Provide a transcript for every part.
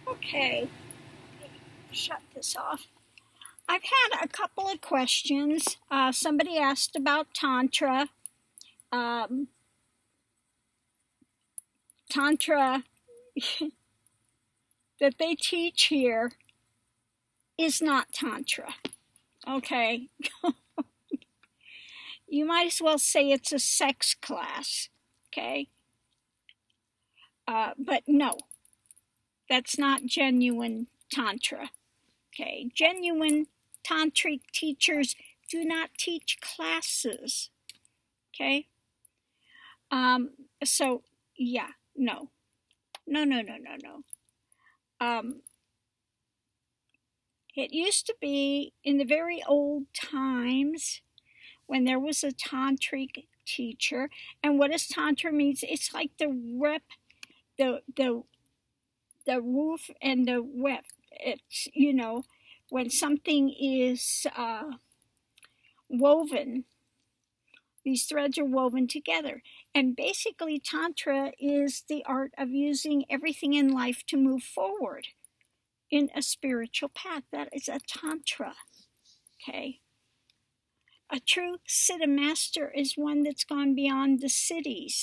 Okay, shut this off. I've had a couple of questions. Somebody asked about Tantra. Um, Tantra that they teach here is not Tantra. Okay, you might as well say it's a sex class. Okay, but no, that's not genuine Tantra. Okay, genuine tantric teachers do not teach classes. Okay, so yeah, no. Um, it used to be in the very old times when there was a tantric teacher, and what does tantra means? It's like the roof and the web. It's when something is woven, these threads are woven together. And basically, Tantra is the art of using everything in life to move forward in a spiritual path. That is a Tantra. Okay. A true Siddha master is one that's gone beyond the cities,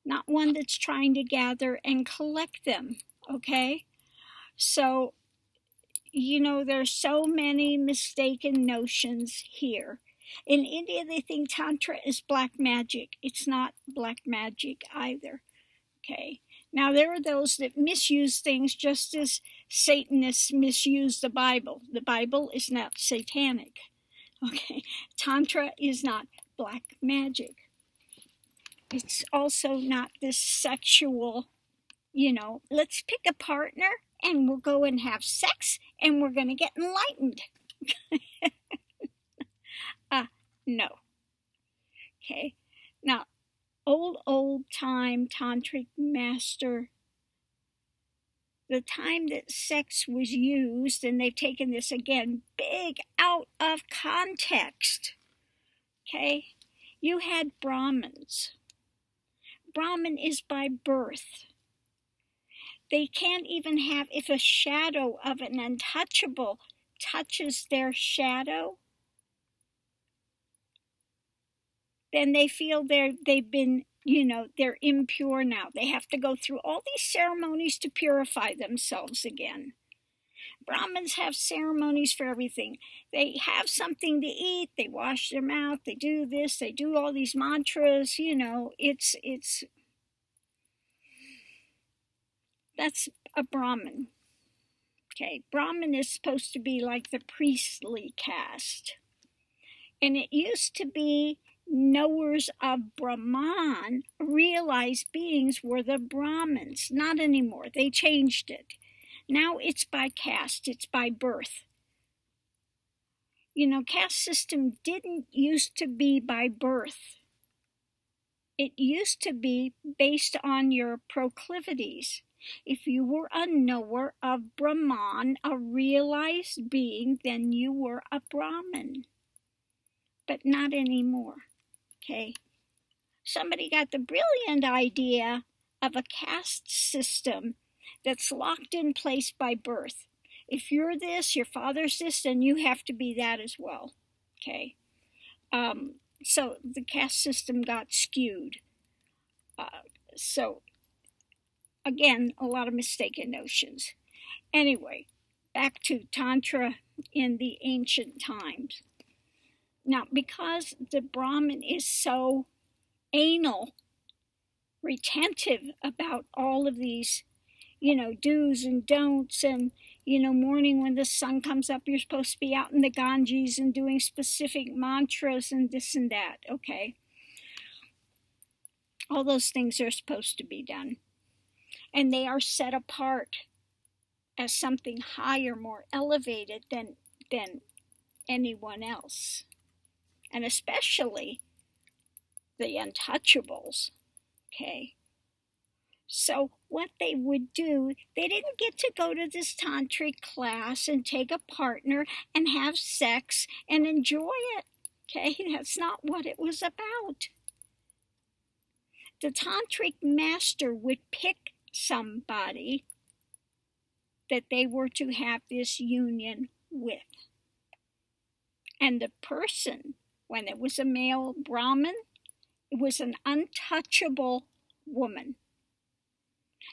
not one that's trying to gather and collect them. Okay. So, there's so many mistaken notions here. In India, they think Tantra is black magic. It's not black magic either. Okay. Now, there are those that misuse things just as Satanists misuse the Bible. The Bible is not satanic. Okay. Tantra is not black magic. It's also not this sexual, let's pick a partner and we'll go and have sex and we're going to get enlightened. No. Okay. Now, old time tantric master, the time that sex was used, and they've taken this again big out of context. Okay. You had Brahmins. Brahmin is by birth. They can't even have, if a shadow of an untouchable touches their shadow, then they feel they've been, they're impure now. They have to go through all these ceremonies to purify themselves again. Brahmins have ceremonies for everything. They have something to eat, they wash their mouth, they do this, they do all these mantras, it's that's a Brahmin. Okay, Brahmin is supposed to be like the priestly caste. And it used to be knowers of Brahman, realized beings, were the Brahmins. Not anymore. They changed it. Now it's by caste, it's by birth. Caste system didn't used to be by birth. It used to be based on your proclivities. If you were a knower of Brahman, a realized being, then you were a Brahmin. But not anymore. Okay. Somebody got the brilliant idea of a caste system that's locked in place by birth. If you're this, your father's this, then you have to be that as well. Okay. So the caste system got skewed. So again, a lot of mistaken notions. Anyway, back to Tantra in the ancient times. Now, because the Brahmin is so anal, retentive about all of these, do's and don'ts, and, morning when the sun comes up, you're supposed to be out in the Ganges and doing specific mantras and this and that, okay? All those things are supposed to be done. And they are set apart as something higher, more elevated than anyone else. And especially the untouchables, okay? So what they would do, they didn't get to go to this tantric class and take a partner and have sex and enjoy it, okay? That's not what it was about. The tantric master would pick somebody that they were to have this union with. And the person, when it was a male Brahmin, it was an untouchable woman.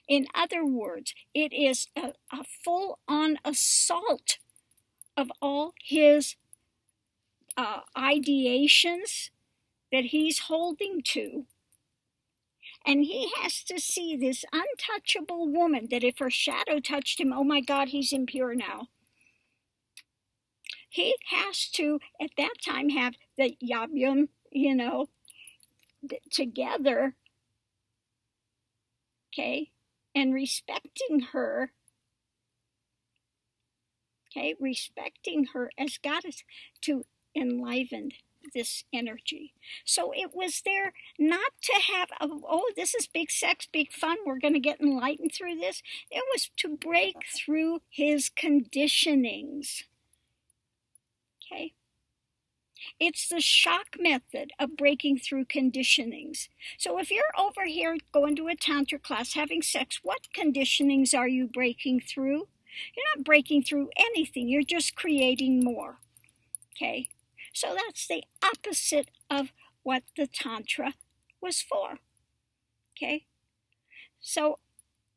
In other words, it is a full-on assault of all his ideations that he's holding to. And he has to see this untouchable woman that if her shadow touched him, oh my God, he's impure now. He has to, at that time, have the yabyum, together, okay, and respecting her, okay, respecting her as goddess to enliven this energy. So it was there not to have, this is big sex, big fun, we're going to get enlightened through this. It was to break through his conditionings. Okay? It's the shock method of breaking through conditionings. So if you're over here going to a Tantra class having sex, what conditionings are you breaking through? You're not breaking through anything. You're just creating more. Okay? So that's the opposite of what the Tantra was for. Okay? So,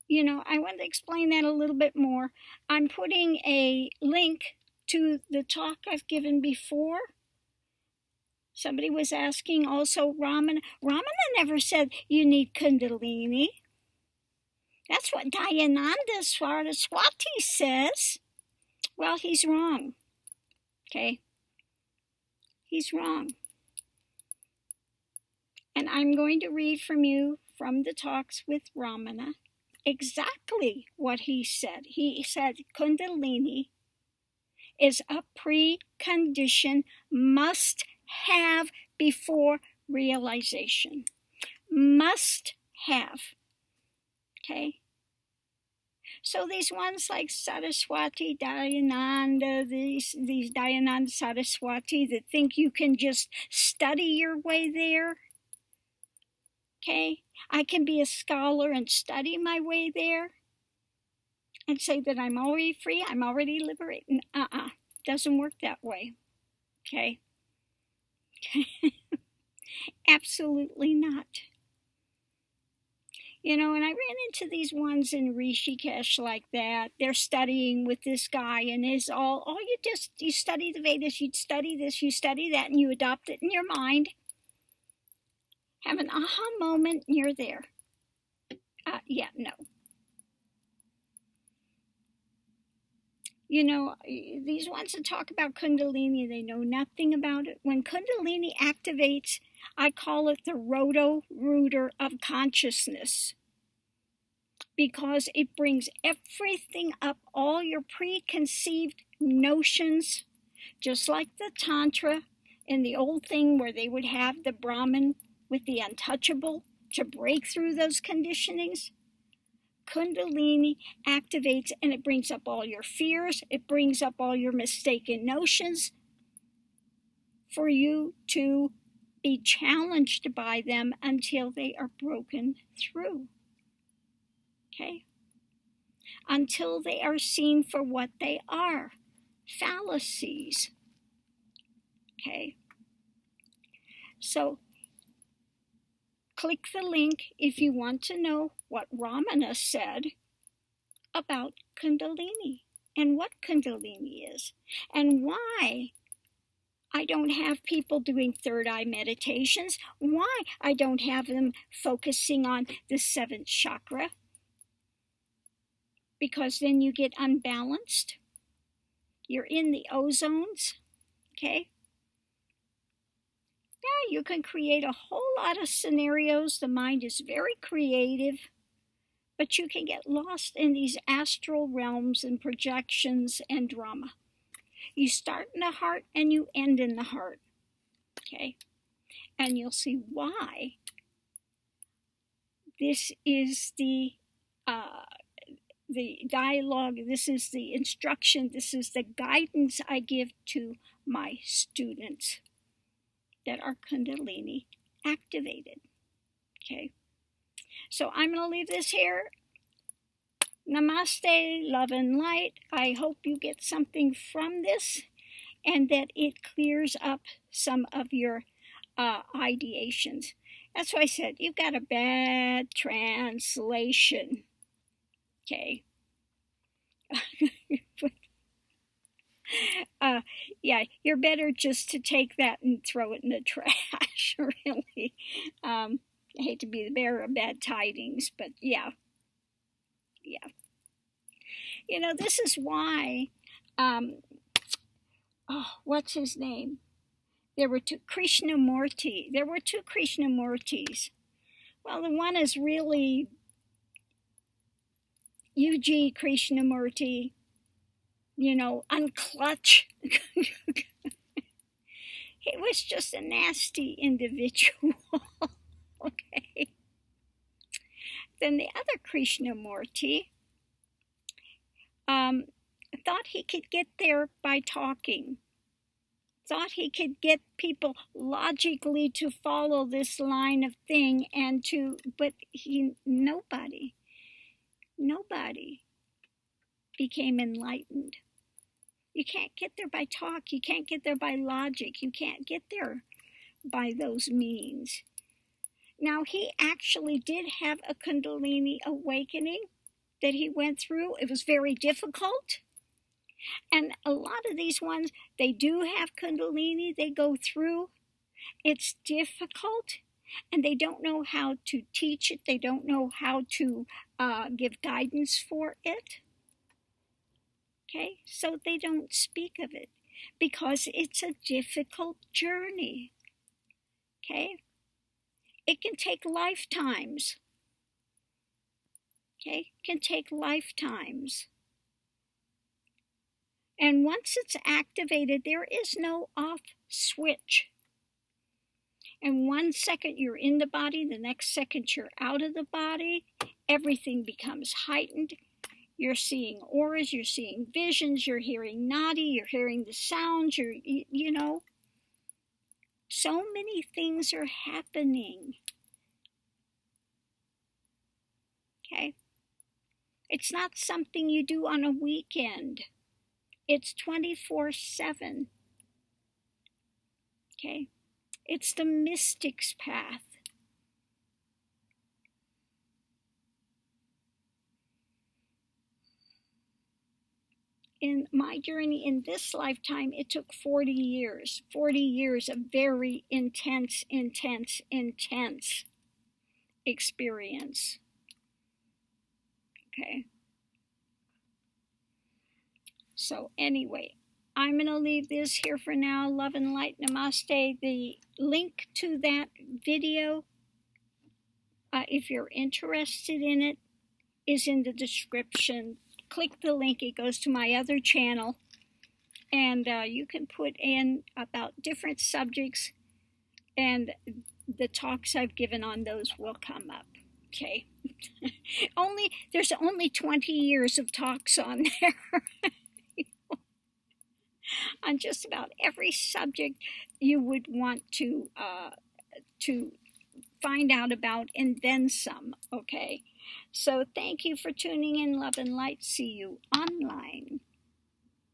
I want to explain that a little bit more. I'm putting a link to the talk I've given before. Somebody was asking also Ramana. Ramana never said you need Kundalini. That's what Dayananda Saraswati says. Well, he's wrong. Okay? He's wrong. And I'm going to read from you from the talks with Ramana exactly what he said. He said Kundalini is a precondition, must have before realization. Must have. Okay? So these ones like Saraswati, Dayananda, these Dayananda Saraswati that think you can just study your way there. Okay? I can be a scholar and study my way there and say that I'm already free, I'm already liberated. Doesn't work that way. Okay? Absolutely not. And I ran into these ones in Rishikesh like that. They're studying with this guy, and it's you study the Vedas, you study this, you study that, and you adopt it in your mind. Have an aha moment, and you're there. No. These ones that talk about Kundalini, they know nothing about it. When Kundalini activates, I call it the roto-rooter of consciousness, because it brings everything up, all your preconceived notions, just like the Tantra in the old thing where they would have the Brahmin with the untouchable to break through those conditionings. Kundalini activates and it brings up all your fears. It brings up all your mistaken notions for you to be challenged by them until they are broken through. Okay? Until they are seen for what they are, fallacies. Okay? So, click the link if you want to know what Ramana said about Kundalini and what Kundalini is and why I don't have people doing third eye meditations, why I don't have them focusing on the seventh chakra, because then you get unbalanced. You're in the ozones, okay? Yeah, you can create a whole lot of scenarios. The mind is very creative, but you can get lost in these astral realms and projections and drama. You start in the heart and you end in the heart, okay? And you'll see why this is the dialogue, this is the instruction, this is the guidance I give to my students that are Kundalini activated. Okay, so I'm going to leave this here. Namaste, love and light. I hope you get something from this and that it clears up some of your ideations. That's why I said you've got a bad translation. Okay. Yeah, you're better just to take that and throw it in the trash, really. I hate to be the bearer of bad tidings, but yeah. You know, this is why, what's his name? There were two Krishnamurtis. Well, the one is really UG Krishnamurti, you know, unclutch. He was just a nasty individual. Okay. Then the other Krishnamurti thought he could get there by talking. Thought he could get people logically to follow this line of thing but nobody became enlightened. You can't get there by talk. You can't get there by logic. You can't get there by those means. Now, he actually did have a Kundalini awakening that he went through. It was very difficult. And a lot of these ones, they do have Kundalini they go through. It's difficult, and they don't know how to teach it. They don't know how to give guidance for it. Okay, so they don't speak of it because it's a difficult journey. Okay, it can take lifetimes. Okay, it can take lifetimes. And once it's activated, there is no off switch. And 1 second you're in the body, the next second you're out of the body. Everything becomes heightened. You're seeing auras, you're seeing visions, you're hearing nadi, you're hearing the sounds, you know. So many things are happening. Okay? It's not something you do on a weekend. It's 24/7. Okay? It's the mystic's path. In my journey in this lifetime, it took 40 years. 40 years of very intense experience. Okay. So anyway, I'm going to leave this here for now. Love and light, namaste. The link to that video, if you're interested in it, is in the description. Click the link. It goes to my other channel. And you can put in about different subjects. And the talks I've given on those will come up. Okay. There's only 20 years of talks on there. On just about every subject you would want to find out about, and then some. Okay, so thank you for tuning in. Love and light. See you online.